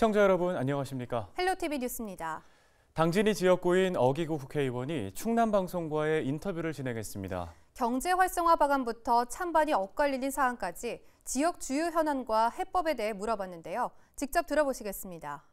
시청자 여러분 안녕하십니까? 헬로티비 뉴스입니다. 당진이 지역구인 어기구 국회의원이 충남방송과의 인터뷰를 진행했습니다. 경제 활성화 방안부터 찬반이 엇갈리는 사안까지 지역 주요 현안과 해법에 대해 물어봤는데요. 직접 들어보시겠습니다.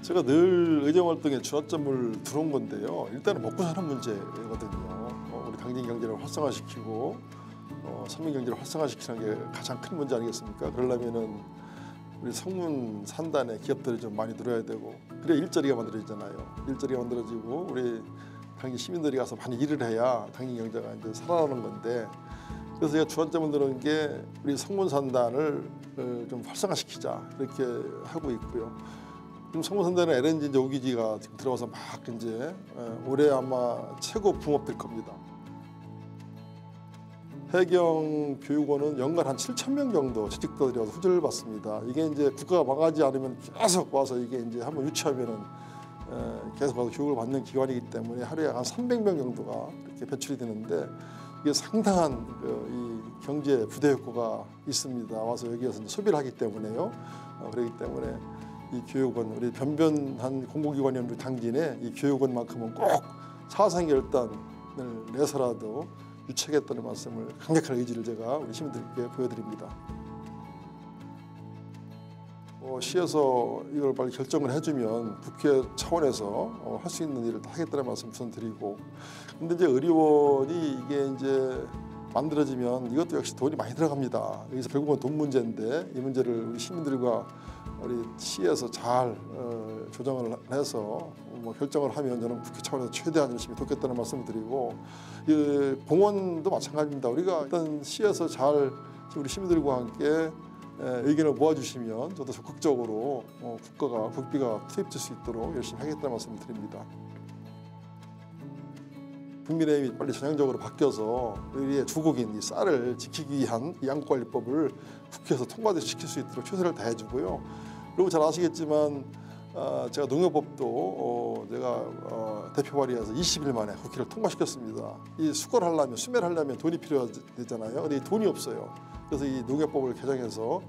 제가 늘 의정활동에 주안점을 두는 건데요. 일단은 먹고 사는 문제거든요. 우리 당진 경제를 활성화시키고 서민 경제를 활성화시키는 게 가장 큰 문제 아니겠습니까? 그러려면은 우리 성문 산단에 기업들이 좀 많이 들어야 되고 그래야 일자리가 만들어지잖아요. 일자리가 만들어지고 우리 당진 시민들이 가서 많이 일을 해야 당진 경제가 이제 살아나는 건데 그래서 제가 주안점을 두는 게 우리 성문 산단을 좀 활성화시키자 이렇게 하고 있고요. 지금 성문 산단에 LNG 이제 5기지가 지금 들어와서 막 이제 올해 아마 최고 붐업될 겁니다. 해경교육원은 연간 한 7,000명 정도 취직자들이 와서 후전을 받습니다. 이게 이제 국가가 망하지 않으면 계속 와서 이게 이제 한번 유치하면은 계속 와서 교육을 받는 기관이기 때문에 하루에 한 300명 정도가 이렇게 배출이 되는데 이게 상당한 이 경제 부대 효과가 있습니다. 와서 여기에서 이제 소비를 하기 때문에요. 그렇기 때문에 이 교육원 우리 변변한 공공기관이 우리 당진에 이 교육원만큼은 꼭 사상결단을 내서라도 유치하겠다는 말씀을 강력한 의지를 제가 우리 시민들께 보여드립니다. 시에서 이걸 빨리 결정을 해주면 국회 차원에서 할 수 있는 일을 다 하겠다는 말씀 우선 드리고, 근데 이제 의료원이 이게 이제 만들어지면 이것도 역시 돈이 많이 들어갑니다. 여기서 결국은 돈 문제인데 이 문제를 우리 시민들과 우리 시에서 잘 조정을 해서 결정을 하면 저는 국회 차원에서 최대한 열심히 돕겠다는 말씀을 드리고, 공원도 마찬가지입니다. 우리가 일단 시에서 잘 우리 시민들과 함께 의견을 모아주시면 저도 적극적으로 국비가 투입될 수 있도록 열심히 하겠다는 말씀을 드립니다. 국민의힘이 빨리 전향적으로 바뀌어서 우리의 주곡인 이 쌀을 지키기 위한 이 양국관리법을 국회에서 통과시킬 수 있도록 최선을 다해주고요. 그리고 잘 아시겠지만 제가 농협법도 제가 대표 발의해서 20일 만에 국회를 통과시켰습니다. 이 수거를 수매를 하려면 돈이 필요하잖아요. 근데 돈이 없어요. 그래서 이 농협법을 개정해서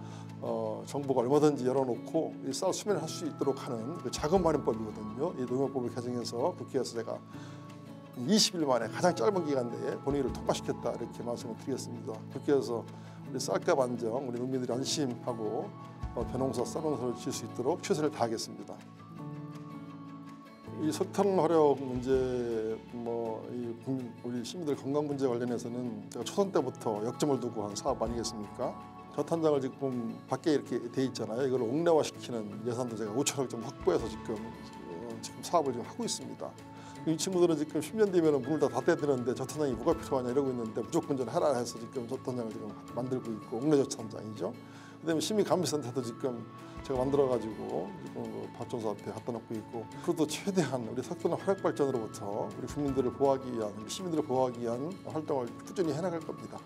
정부가 얼마든지 열어놓고 이 쌀 수매를 할 수 있도록 하는 그 자금 마련법이거든요. 이 농협법을 개정해서 국회에서 제가 20일 만에 가장 짧은 기간 내에 본회의를 통과시켰다 이렇게 말씀을 드리겠습니다. 국회에서 우리 쌀값 안정, 우리 농민들이 안심하고 벼농사, 쌀농사를 지을 수 있도록 최선을 다하겠습니다. 이 석탄 화력 문제, 우리 시민들 건강 문제 관련해서는 제가 초선 때부터 역점을 두고 한 사업 아니겠습니까? 저탄장을 지금 밖에 이렇게 돼 있잖아요. 이걸 옥내화시키는 예산도 제가 5천억 정도 확보해서 지금 사업을 지금 하고 있습니다. 이 친구들은 지금 10년 뒤면 문을 다 닫아야 되는데 저탄장이 뭐가 필요하냐 이러고 있는데 무조건 좀 하라 해서 지금 저탄장을 지금 만들고 있고, 옥내 저탄장이죠. 그다음에 시민감시센터도 지금 제가 만들어가지고 지금 발전소 앞에 갖다 놓고 있고, 그것도 최대한 우리 석탄 화력 발전으로부터 우리 국민들을 보호하기 위한, 우리 시민들을 보호하기 위한 활동을 꾸준히 해나갈 겁니다.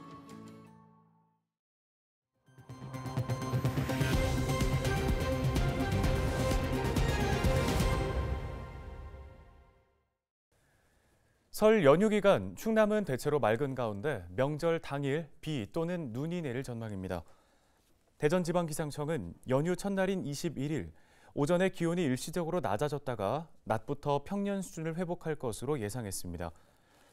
설 연휴 기간 충남은 대체로 맑은 가운데 명절 당일 비 또는 눈이 내릴 전망입니다. 대전지방기상청은 연휴 첫날인 21일 오전에 기온이 일시적으로 낮아졌다가 낮부터 평년 수준을 회복할 것으로 예상했습니다.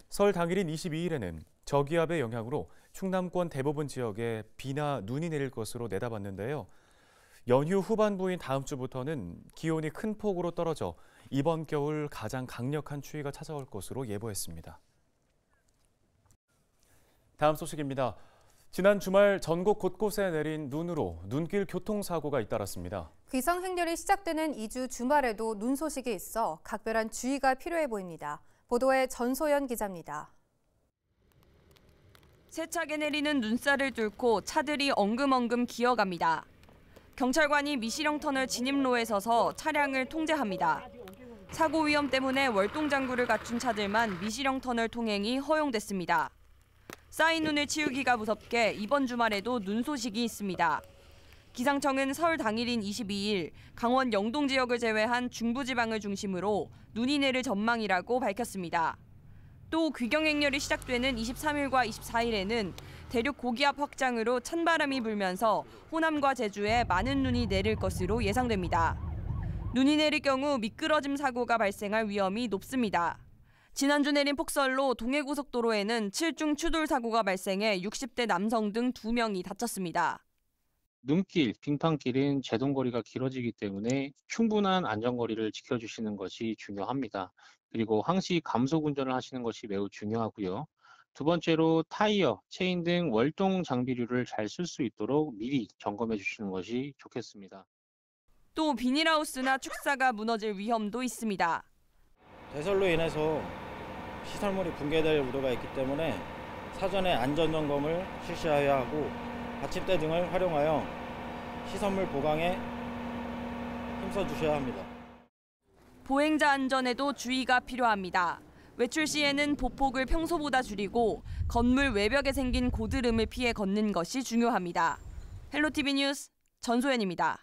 설 당일인 22일에는 저기압의 영향으로 충남권 대부분 지역에 비나 눈이 내릴 것으로 내다봤는데요. 연휴 후반부인 다음 주부터는 기온이 큰 폭으로 떨어져 이번 겨울 가장 강력한 추위가 찾아올 것으로 예보했습니다. 다음 소식입니다. 지난 주말 전국 곳곳에 내린 눈으로 눈길 교통사고가 잇따랐습니다. 귀성 행렬이 시작되는 2주 주말에도 눈 소식이 있어 각별한 주의가 필요해 보입니다. 보도에 전소연 기자입니다. 세차게 내리는 눈살을 뚫고 차들이 엉금엉금 기어갑니다. 경찰관이 미시령 터널 진입로에 서서 차량을 통제합니다. 사고 위험 때문에 월동장구를 갖춘 차들만 미시령 터널 통행이 허용됐습니다. 쌓인 눈을 치우기가 무섭게 이번 주말에도 눈 소식이 있습니다. 기상청은 설 당일인 22일 강원 영동 지역을 제외한 중부지방을 중심으로 눈이 내릴 전망이라고 밝혔습니다. 또 귀경행렬이 시작되는 23일과 24일에는 대륙 고기압 확장으로 찬바람이 불면서 호남과 제주에 많은 눈이 내릴 것으로 예상됩니다. 눈이 내릴 경우 미끄러짐 사고가 발생할 위험이 높습니다. 지난주 내린 폭설로 동해고속도로에는 7중 추돌 사고가 발생해 60대 남성 등 2명이 다쳤습니다. 눈길, 빙판길은 제동거리가 길어지기 때문에 충분한 안전거리를 지켜주시는 것이 중요합니다. 그리고 항시 감속 운전을 하시는 것이 매우 중요하고요. 두 번째로 타이어, 체인 등 월동 장비류를 잘 쓸 수 있도록 미리 점검해 주시는 것이 좋겠습니다. 또 비닐하우스나 축사가 무너질 위험도 있습니다. 대설로 인해서 시설물이 붕괴될 우려가 있기 때문에 사전에 안전점검을 실시해야 하고 받침대 등을 활용하여 시설물 보강에 힘써 주셔야 합니다. 보행자 안전에도 주의가 필요합니다. 외출 시에는 보폭을 평소보다 줄이고 건물 외벽에 생긴 고드름을 피해 걷는 것이 중요합니다. 헬로티비 뉴스 전소연입니다.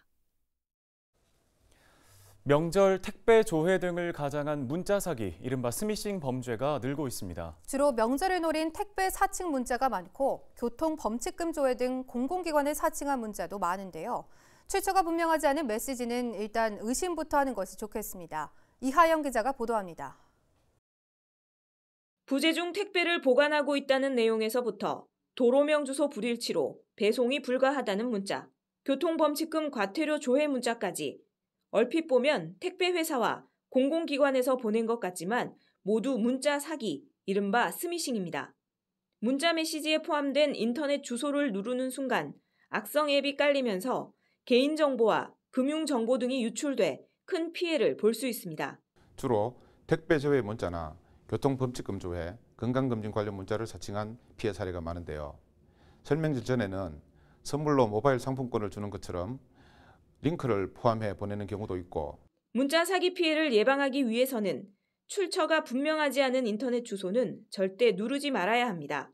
명절 택배 조회 등을 가장한 문자 사기, 이른바 스미싱 범죄가 늘고 있습니다. 주로 명절을 노린 택배 사칭 문자가 많고 교통 범칙금 조회 등 공공기관을 사칭한 문자도 많은데요. 출처가 분명하지 않은 메시지는 일단 의심부터 하는 것이 좋겠습니다. 이하영 기자가 보도합니다. 부재 중 택배를 보관하고 있다는 내용에서부터 도로명 주소 불일치로 배송이 불가하다는 문자, 교통범칙금 과태료 조회 문자까지 얼핏 보면 택배 회사와 공공기관에서 보낸 것 같지만 모두 문자 사기, 이른바 스미싱입니다. 문자 메시지에 포함된 인터넷 주소를 누르는 순간 악성 앱이 깔리면서 개인정보와 금융정보 등이 유출돼 큰 피해를 볼 수 있습니다. 주로 택배 조회 문자나 교통범칙금 조회, 건강검진 관련 문자를 사칭한 피해 사례가 많은데요. 설명절 전에는 선물로 모바일 상품권을 주는 것처럼 링크를 포함해 보내는 경우도 있고, 문자 사기 피해를 예방하기 위해서는 출처가 분명하지 않은 인터넷 주소는 절대 누르지 말아야 합니다.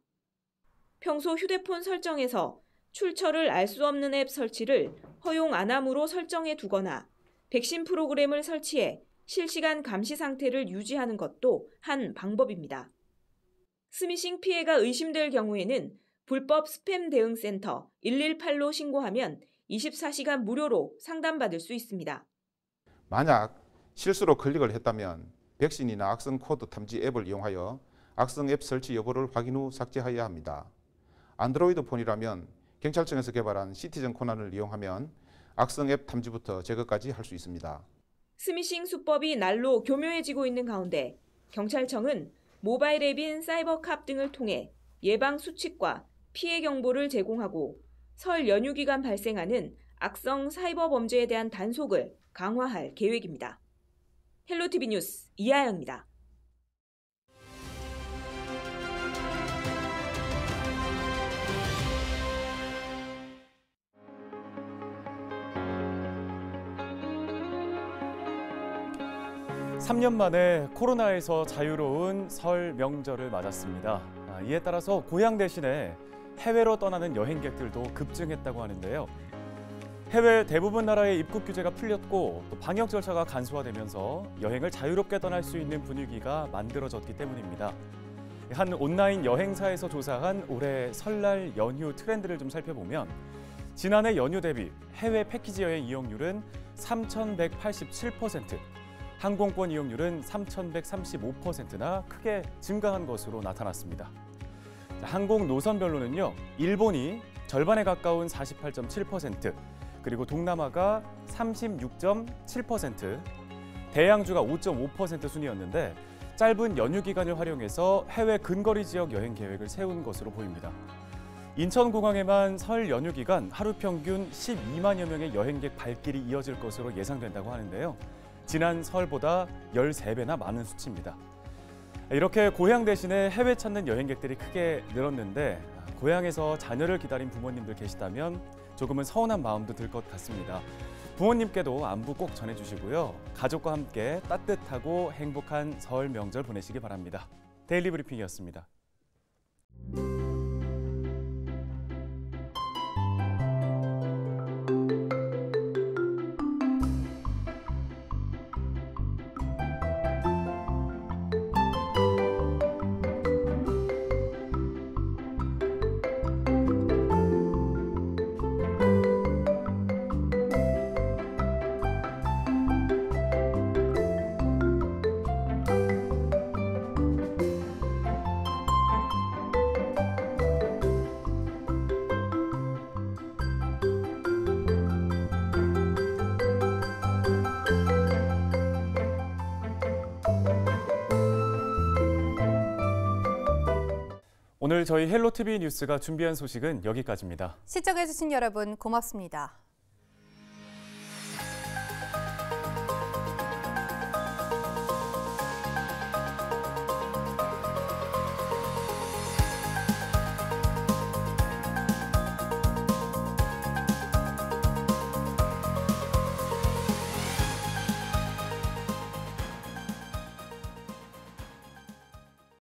평소 휴대폰 설정에서 출처를 알 수 없는 앱 설치를 허용 안 함으로 설정해 두거나 백신 프로그램을 설치해 실시간 감시 상태를 유지하는 것도 한 방법입니다. 스미싱 피해가 의심될 경우에는 불법 스팸 대응센터 118로 신고하면 24시간 무료로 상담받을 수 있습니다. 만약 실수로 클릭을 했다면 백신이나 악성 코드 탐지 앱을 이용하여 악성 앱 설치 여부를 확인 후 삭제해야 합니다. 안드로이드 폰이라면 경찰청에서 개발한 시티즌 코난을 이용하면 악성 앱 탐지부터 제거까지 할 수 있습니다. 스미싱 수법이 날로 교묘해지고 있는 가운데 경찰청은 모바일 앱인 사이버캅 등을 통해 예방 수칙과 피해 경보를 제공하고 설 연휴 기간 발생하는 악성 사이버 범죄에 대한 단속을 강화할 계획입니다. 헬로티비 뉴스 이하영입니다. 삼 년 만에 코로나에서 자유로운 설 명절을 맞았습니다. 이에 따라서 고향 대신에 해외로 떠나는 여행객들도 급증했다고 하는데요. 해외 대부분 나라의 입국 규제가 풀렸고 또 방역 절차가 간소화되면서 여행을 자유롭게 떠날 수 있는 분위기가 만들어졌기 때문입니다. 한 온라인 여행사에서 조사한 올해 설날 연휴 트렌드를 좀 살펴보면 지난해 연휴 대비 해외 패키지 여행 이용률은 3,187%, 항공권 이용률은 3,135%나 크게 증가한 것으로 나타났습니다. 항공 노선별로는요, 일본이 절반에 가까운 48.7%, 그리고 동남아가 36.7%, 대양주가 5.5% 순이었는데 짧은 연휴 기간을 활용해서 해외 근거리 지역 여행 계획을 세운 것으로 보입니다. 인천공항에만 설 연휴 기간 하루 평균 12만여 명의 여행객 발길이 이어질 것으로 예상된다고 하는데요. 지난 설보다 13배나 많은 수치입니다. 이렇게 고향 대신에 해외 찾는 여행객들이 크게 늘었는데 고향에서 자녀를 기다린 부모님들 계시다면 조금은 서운한 마음도 들 것 같습니다. 부모님께도 안부 꼭 전해주시고요. 가족과 함께 따뜻하고 행복한 설 명절 보내시기 바랍니다. 데일리 브리핑이었습니다. 오늘 저희 헬로티비 뉴스가 준비한 소식은 여기까지입니다. 시청해주신 여러분 고맙습니다.